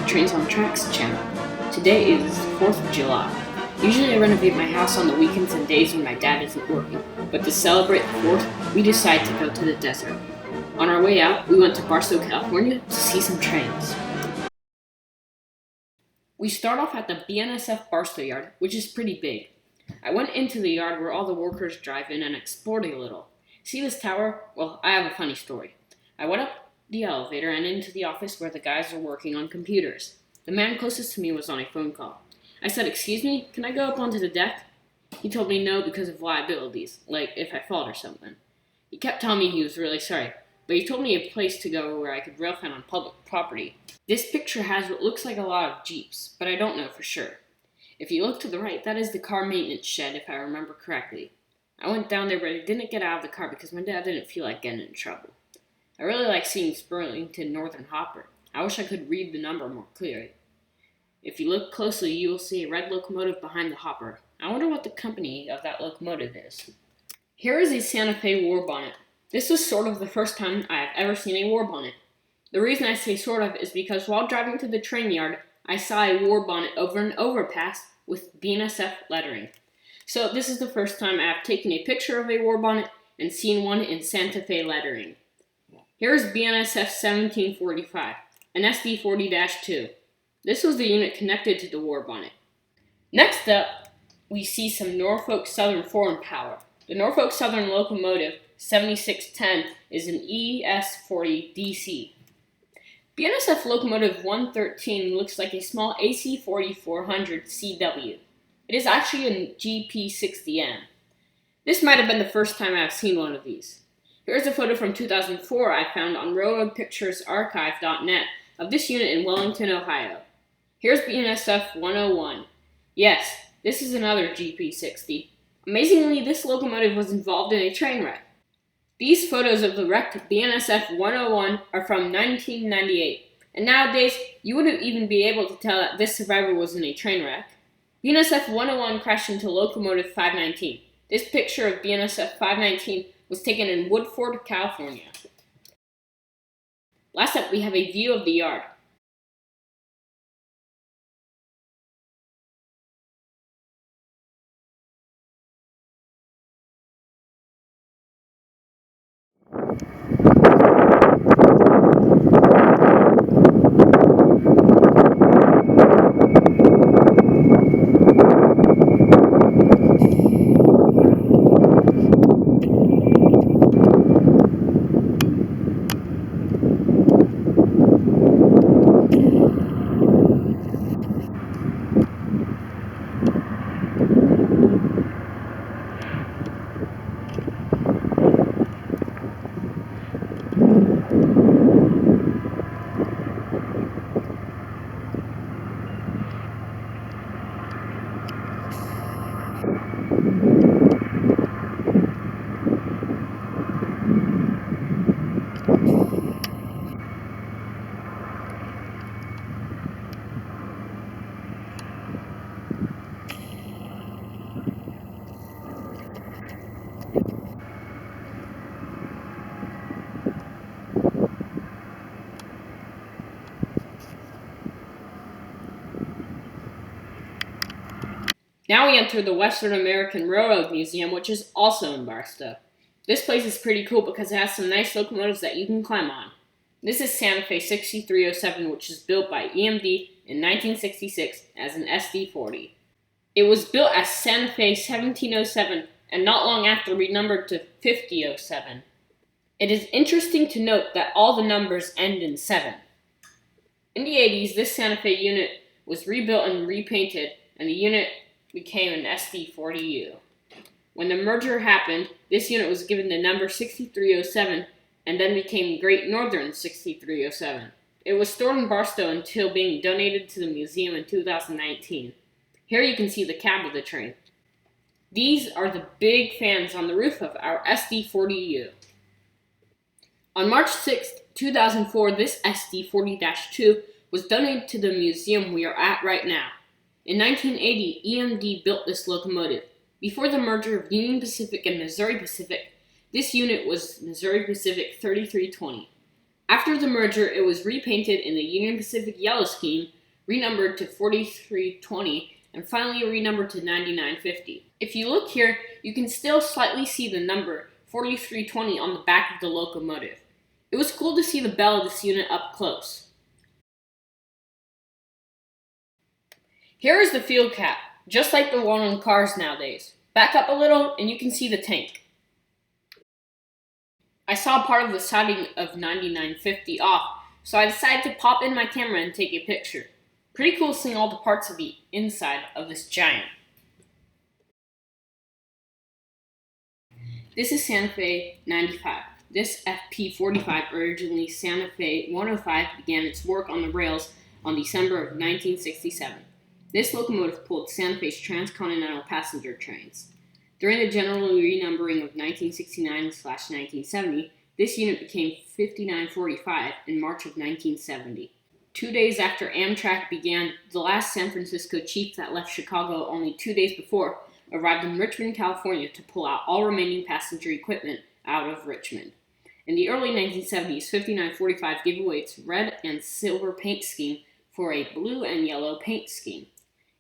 the Trains on Tracks channel. Today is 4th of July. Usually I renovate my house on the weekends and days when my dad isn't working, but to celebrate the 4th, we decided to go to the desert. On our way out, we went to Barstow, California to see some trains. We start off at the BNSF Barstow Yard, which is pretty big. I went into the yard where all the workers drive in and explored a little. See this tower? Well, I have a funny story. I went up the elevator and into the office where the guys are working on computers. The man closest to me was on a phone call. I said, "Excuse me, can I go up onto the deck?" He told me no because of liabilities, like if I fall or something. He kept telling me he was really sorry, but he told me a place to go where I could rail fan on public property. This picture has what looks like a lot of Jeeps, but I don't know for sure. If you look to the right, that is the car maintenance shed, if I remember correctly. I went down there, but I didn't get out of the car because my dad didn't feel like getting in trouble. I really like seeing Burlington Northern Hopper. I wish I could read the number more clearly. If you look closely, you will see a red locomotive behind the hopper. I wonder what the company of that locomotive is. Here is a Santa Fe Warbonnet. This was sort of the first time I have ever seen a Warbonnet. The reason I say sort of is because while driving to the train yard, I saw a Warbonnet over an overpass with BNSF lettering. So this is the first time I have taken a picture of a Warbonnet and seen one in Santa Fe lettering. Here's BNSF 1745, an SD40-2. This was the unit connected to the Warbonnet. Next up, we see some Norfolk Southern foreign power. The Norfolk Southern Locomotive 7610 is an ES40 DC. BNSF Locomotive 113 looks like a small AC4400 CW. It is actually a GP60M. This might have been the first time I have seen one of these. Here's a photo from 2004 I found on railroadpicturesarchive.net of this unit in Wellington, Ohio. Here's BNSF 101. Yes, this is another GP60. Amazingly, this locomotive was involved in a train wreck. These photos of the wrecked BNSF 101 are from 1998, and nowadays you wouldn't even be able to tell that this survivor was in a train wreck. BNSF 101 crashed into Locomotive 519. This picture of BNSF 519 was taken in Woodford, California. Last up, we have a view of the yard. Now we enter the Western American Railroad Museum, which is also in Barstow. This place is pretty cool because it has some nice locomotives that you can climb on. This is Santa Fe 6307, which was built by EMD in 1966 as an SD40. It was built as Santa Fe 1707 and not long after renumbered to 5007. It is interesting to note that all the numbers end in 7. In the 80s, this Santa Fe unit was rebuilt and repainted, and the unit became an SD40U. When the merger happened, this unit was given the number 6307 and then became Great Northern 6307. It was stored in Barstow until being donated to the museum in 2019. Here you can see the cab of the train. These are the big fans on the roof of our SD40U. On March 6, 2004, this SD40-2 was donated to the museum we are at right now. In 1980, EMD built this locomotive. Before the merger of Union Pacific and Missouri Pacific, this unit was Missouri Pacific 3320. After the merger, it was repainted in the Union Pacific yellow scheme renumbered to 4320, and finally renumbered to 9950. If you look here, you can still slightly see the number 4320 on the back of the locomotive. It was cool to see the bell of this unit up close. Here is the fuel cap, just like the one on cars nowadays. Back up a little and you can see the tank. I saw part of the siding of 9950 off, so I decided to pop in my camera and take a picture. Pretty cool seeing all the parts of the inside of this giant. This is Santa Fe 95. This FP45, originally Santa Fe 105, began its work on the rails on December of 1967. This locomotive pulled Santa Fe's transcontinental passenger trains. During the general renumbering of 1969/1970, this unit became 5945 in March of 1970. 2 days after Amtrak began, the last San Francisco chief that left Chicago only 2 days before arrived in Richmond, California to pull out all remaining passenger equipment out of Richmond. In the early 1970s, 5945 gave away its red and silver paint scheme for a blue and yellow paint scheme.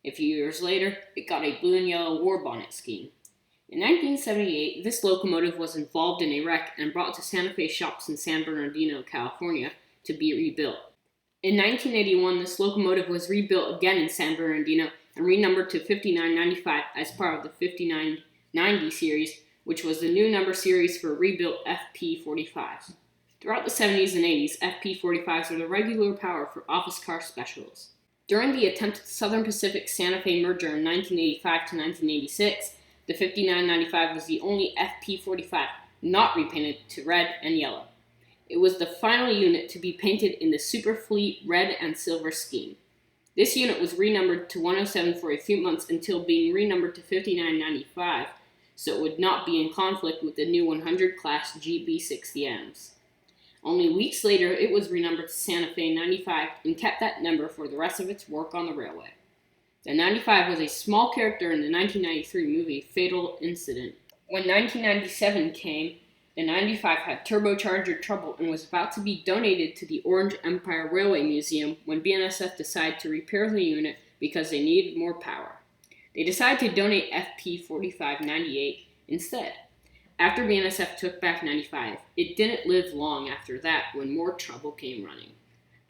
A few years later, it got a blue and yellow Warbonnet scheme. In 1978, this locomotive was involved in a wreck and brought to Santa Fe shops in San Bernardino, California, to be rebuilt. In 1981, this locomotive was rebuilt again in San Bernardino and renumbered to 5995 as part of the 5990 series, which was the new number series for rebuilt FP45s. Throughout the 70s and 80s, FP45s were the regular power for office car specials. During the attempted Southern Pacific Santa Fe merger in 1985 to 1986, the 5995 was the only FP45 not repainted to red and yellow. It was the final unit to be painted in the Superfleet red and silver scheme. This unit was renumbered to 107 for a few months until being renumbered to 5995, so it would not be in conflict with the new 100 class GB60Ms. Only weeks later, it was renumbered to Santa Fe 95 and kept that number for the rest of its work on the railway. The 95 was a small character in the 1993 movie Fatal Incident. When 1997 came, the 95 had turbocharger trouble and was about to be donated to the Orange Empire Railway Museum when BNSF decided to repair the unit because they needed more power. They decided to donate FP4598 instead. After BNSF took back 95, it didn't live long after that when more trouble came running.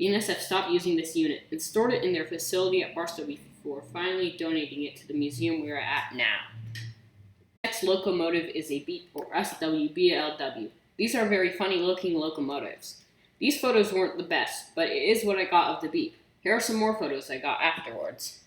BNSF stopped using this unit and stored it in their facility at Barstow before finally donating it to the museum we are at now. The next locomotive is a Beep or SWBLW. These are very funny looking locomotives. These photos weren't the best, but it is what I got of the Beep. Here are some more photos I got afterwards.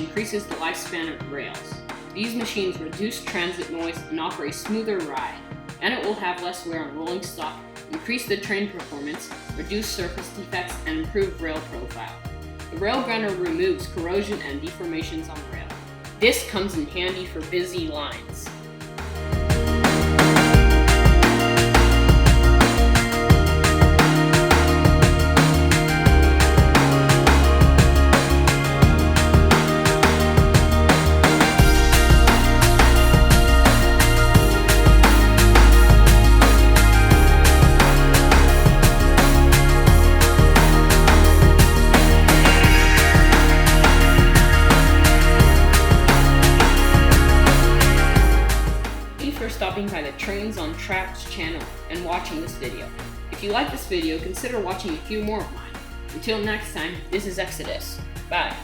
increases the lifespan of rails. These machines reduce transit noise and offer a smoother ride, and it will have less wear on rolling stock, increase the train performance, reduce surface defects, and improve rail profile. The rail grinder removes corrosion and deformations on the rail. This comes in handy for busy lines. For stopping by the Trains on Tracks channel and watching this video. If you like this video, consider watching a few more of mine. Until next time, this is Exodus. Bye.